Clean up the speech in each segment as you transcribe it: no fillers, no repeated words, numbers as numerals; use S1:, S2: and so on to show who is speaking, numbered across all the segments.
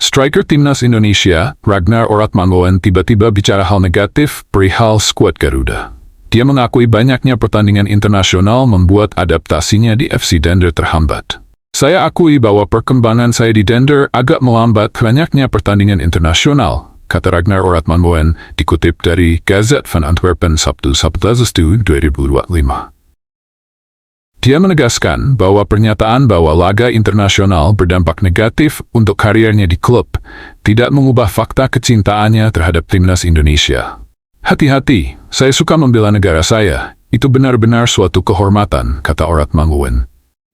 S1: Striker timnas Indonesia, Ragnar Oratmangoen tiba-tiba bicara hal negatif perihal skuad Garuda. Dia mengakui banyaknya pertandingan internasional membuat adaptasinya di FC Dender terhambat. Saya akui bahwa perkembangan saya di Dender agak melambat banyaknya pertandingan internasional, kata Ragnar Oratmangoen dikutip dari Gazette van Antwerpen Sabtu 11 2025. Dia menegaskan bahwa pernyataan bahwa laga internasional berdampak negatif untuk karirnya di klub tidak mengubah fakta kecintaannya terhadap timnas Indonesia. Hati-hati, saya suka membela negara saya. Itu benar-benar suatu kehormatan, kata Oratmangoen.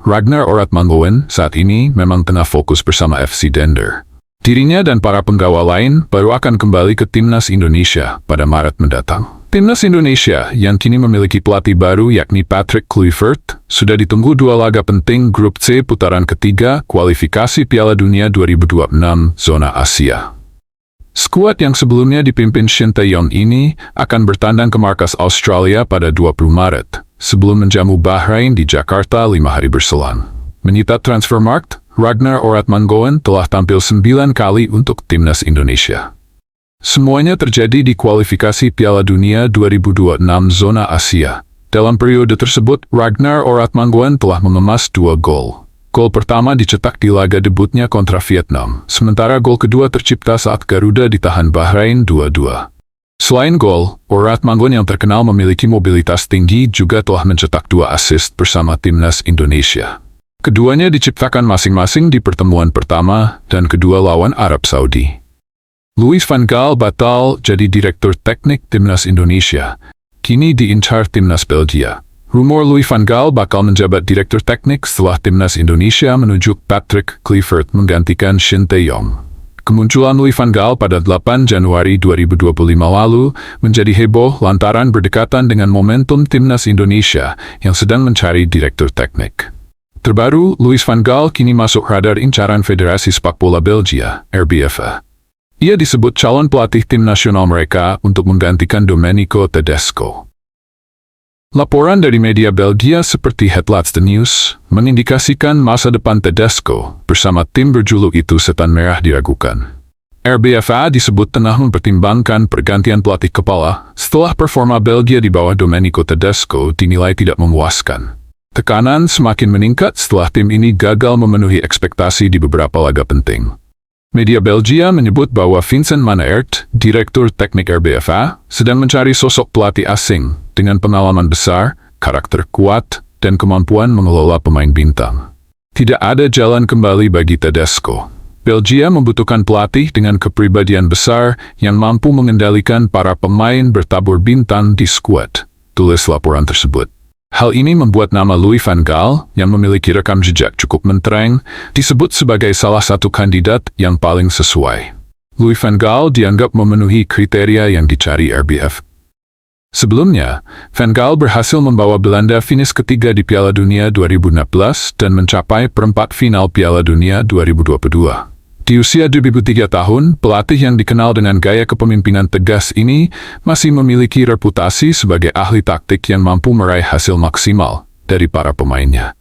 S1: Ragnar Oratmangoen saat ini memang tengah fokus bersama FC Dender. Dirinya dan para penggawa lain baru akan kembali ke timnas Indonesia pada Maret mendatang. Timnas Indonesia yang kini memiliki pelatih baru yakni Patrick Kluivert sudah ditunggu dua laga penting Grup C putaran ketiga kualifikasi Piala Dunia 2026 zona Asia. Skuad yang sebelumnya dipimpin Shin Tae-yong ini akan bertandang ke markas Australia pada 20 Maret sebelum menjamu Bahrain di Jakarta 5 hari berselang. Menyita Transfermarkt, Ragnar Oratmangoen telah tampil 9 kali untuk timnas Indonesia. Semuanya terjadi di kualifikasi Piala Dunia 2026 zona Asia. Dalam periode tersebut, Ragnar Oratmangoen telah mengemas 2 gol. Gol pertama dicetak di laga debutnya kontra Vietnam, sementara gol kedua tercipta saat Garuda ditahan Bahrain 2-2. Selain gol, Oratmangoen yang terkenal memiliki mobilitas tinggi juga telah mencetak 2 assist bersama timnas Indonesia. Keduanya diciptakan masing-masing di pertemuan pertama dan kedua lawan Arab Saudi. Louis van Gaal batal jadi direktur teknik timnas Indonesia, kini diincar timnas Belgia. Rumor Louis van Gaal bakal menjabat direktur teknik setelah timnas Indonesia menunjuk Patrick Kluivert menggantikan Shin Tae-yong. Kemunculan Louis van Gaal pada 8 Januari 2025 lalu menjadi heboh lantaran berdekatan dengan momentum timnas Indonesia yang sedang mencari direktur teknik. Terbaru, Louis van Gaal kini masuk radar incaran Federasi Sepak Bola Belgia, RBFA. Ia disebut calon pelatih tim nasional mereka untuk menggantikan Domenico Tedesco. Laporan dari media Belgia seperti Headlatsde News mengindikasikan masa depan Tedesco bersama tim berjuluk itu Setan Merah diragukan. RBFA disebut tengah mempertimbangkan pergantian pelatih kepala setelah performa Belgia di bawah Domenico Tedesco dinilai tidak memuaskan. Tekanan semakin meningkat setelah tim ini gagal memenuhi ekspektasi di beberapa laga penting. Media Belgia menyebut bahwa Vincent Manaert, direktur teknik RBFA, sedang mencari sosok pelatih asing dengan pengalaman besar, karakter kuat, dan kemampuan mengelola pemain bintang. Tidak ada jalan kembali bagi Tedesco. Belgia membutuhkan pelatih dengan kepribadian besar yang mampu mengendalikan para pemain bertabur bintang di skuad, tulis laporan tersebut. Hal ini membuat nama Louis van Gaal, yang memiliki rekam jejak cukup mentereng, disebut sebagai salah satu kandidat yang paling sesuai. Louis van Gaal dianggap memenuhi kriteria yang dicari RBF. Sebelumnya, Van Gaal berhasil membawa Belanda finish ketiga di Piala Dunia 2016 dan mencapai perempat final Piala Dunia 2022. Di usia 23 tahun, pelatih yang dikenal dengan gaya kepemimpinan tegas ini masih memiliki reputasi sebagai ahli taktik yang mampu meraih hasil maksimal dari para pemainnya.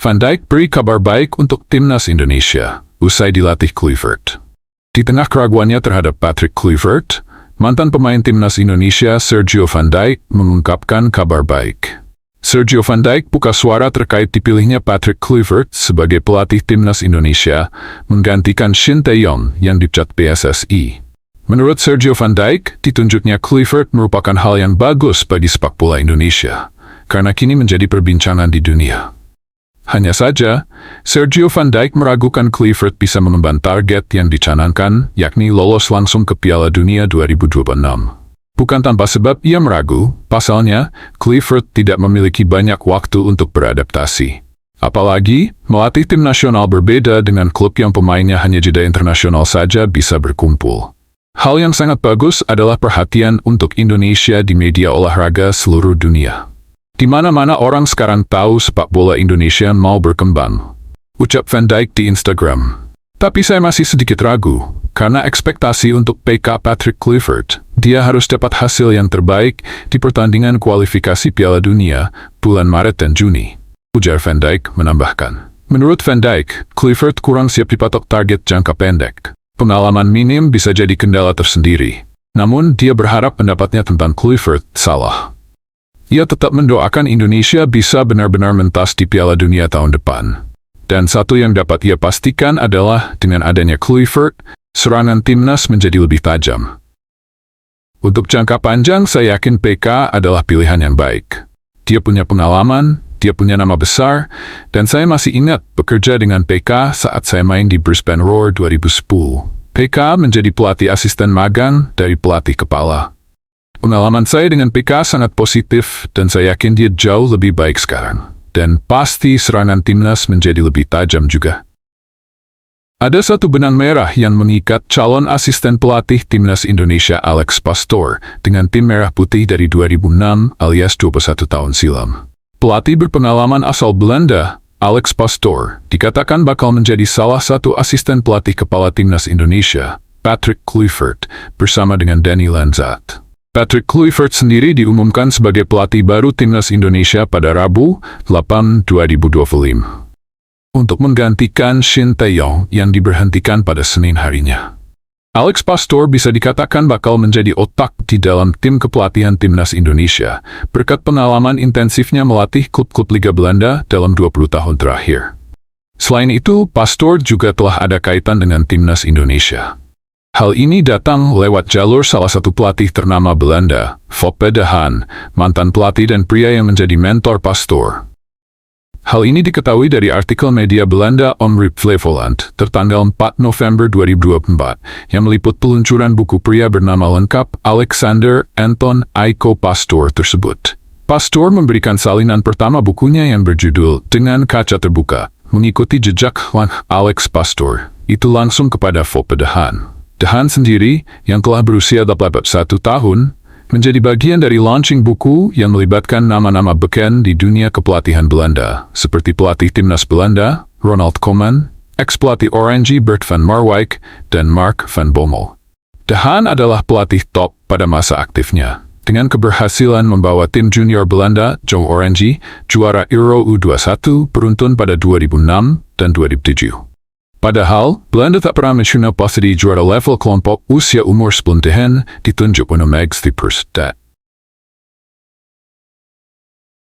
S1: Van Dijk beri kabar baik untuk timnas Indonesia usai dilatih Kluivert. Di tengah keraguannya terhadap Patrick Kluivert, mantan pemain timnas Indonesia Sergio Van Dijk mengungkapkan kabar baik. Sergio Van Dijk buka suara terkait dipilihnya Patrick Kluivert sebagai pelatih timnas Indonesia menggantikan Shin Tae-yong yang dipecat PSSI. Menurut Sergio Van Dijk, ditunjuknya Kluivert merupakan hal yang bagus bagi sepak bola Indonesia, karena kini menjadi perbincangan di dunia. Hanya saja, Sergio Van Dijk meragukan Kluivert bisa mengemban target yang dicanangkan, yakni lolos langsung ke Piala Dunia 2026. Bukan tanpa sebab ia meragu, pasalnya, Kluivert tidak memiliki banyak waktu untuk beradaptasi. Apalagi, melatih tim nasional berbeda dengan klub yang pemainnya hanya jeda internasional saja bisa berkumpul. Hal yang sangat bagus adalah perhatian untuk Indonesia di media olahraga seluruh dunia. Di mana-mana orang sekarang tahu sepak bola Indonesia mau berkembang, ucap Van Dijk di Instagram. Tapi saya masih sedikit ragu, karena ekspektasi untuk PK Patrick Kluivert, dia harus dapat hasil yang terbaik di pertandingan kualifikasi Piala Dunia bulan Maret dan Juni, ujar Van Dijk menambahkan. Menurut Van Dijk, Kluivert kurang siap dipatok target jangka pendek. Pengalaman minim bisa jadi kendala tersendiri. Namun, dia berharap pendapatnya tentang Kluivert salah. Ia tetap mendoakan Indonesia bisa benar-benar mentas di Piala Dunia tahun depan. Dan satu yang dapat ia pastikan adalah dengan adanya Kluivert, serangan timnas menjadi lebih tajam. Untuk jangka panjang, saya yakin PK adalah pilihan yang baik. Dia punya pengalaman, dia punya nama besar, dan saya masih ingat bekerja dengan PK saat saya main di Brisbane Roar 2010. PK menjadi pelatih asisten magang dari pelatih kepala. Pengalaman saya dengan PK sangat positif dan saya yakin dia jauh lebih baik sekarang. Dan pasti serangan timnas menjadi lebih tajam juga. Ada satu benang merah yang mengikat calon asisten pelatih timnas Indonesia Alex Pastoor dengan tim merah putih dari 2006 alias 21 tahun silam. Pelatih berpengalaman asal Belanda, Alex Pastoor, dikatakan bakal menjadi salah satu asisten pelatih kepala timnas Indonesia, Patrick Kluivert, bersama dengan Danny Lanzat. Patrick Kluivert sendiri diumumkan sebagai pelatih baru timnas Indonesia pada Rabu, 8 2025. Untuk menggantikan Shin Tae-yong yang diberhentikan pada Senin harinya. Alex Pastoor bisa dikatakan bakal menjadi otak di dalam tim kepelatihan timnas Indonesia, berkat pengalaman intensifnya melatih klub-klub Liga Belanda dalam 20 tahun terakhir. Selain itu, Pastoor juga telah ada kaitan dengan timnas Indonesia. Hal ini datang lewat jalur salah satu pelatih ternama Belanda, Foppe de Haan, mantan pelatih dan pria yang menjadi mentor Pastoor. Hal ini diketahui dari artikel media Belanda Omroep Flevoland tertanggal 4 November 2024 yang meliput peluncuran buku pria bernama lengkap Alexander Anton Aiko Pastoor tersebut. Pastoor memberikan salinan pertama bukunya yang berjudul Dengan Kaca Terbuka, mengikuti jejak Alex Pastoor, itu langsung kepada Foppe de Haan. De Haan sendiri, yang telah berusia 81 tahun, menjadi bagian dari launching buku yang melibatkan nama-nama beken di dunia kepelatihan Belanda, seperti pelatih timnas Belanda, Ronald Koeman, ex-pelatih Oranje Bert van Marwijk, dan Mark van Bommel. De Haan adalah pelatih top pada masa aktifnya, dengan keberhasilan membawa tim junior Belanda, Jong Oranje, juara Euro U21 beruntun pada 2006 dan 2007. Padahal, Belanda tak pernah mencapai posisi juara level kelompok usia umur 10 tahun ditunjuk oleh Max de Perstad.